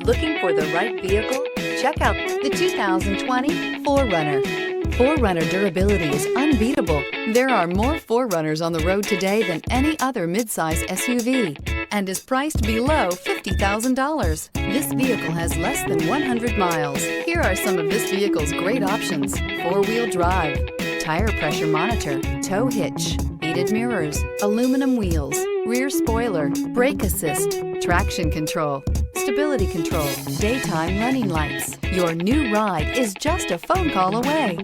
Looking for the right vehicle? Check out the 2020 4Runner. 4Runner durability is unbeatable. There are more 4Runners on the road today than any other midsize SUV and is priced below $50,000. This vehicle has less than 100 miles. Here are some of this vehicle's great options: four-wheel drive, tire pressure monitor, tow hitch, heated mirrors, aluminum wheels, rear spoiler, brake assist, traction control, stability control, daytime running lights. Your new ride is just a phone call away.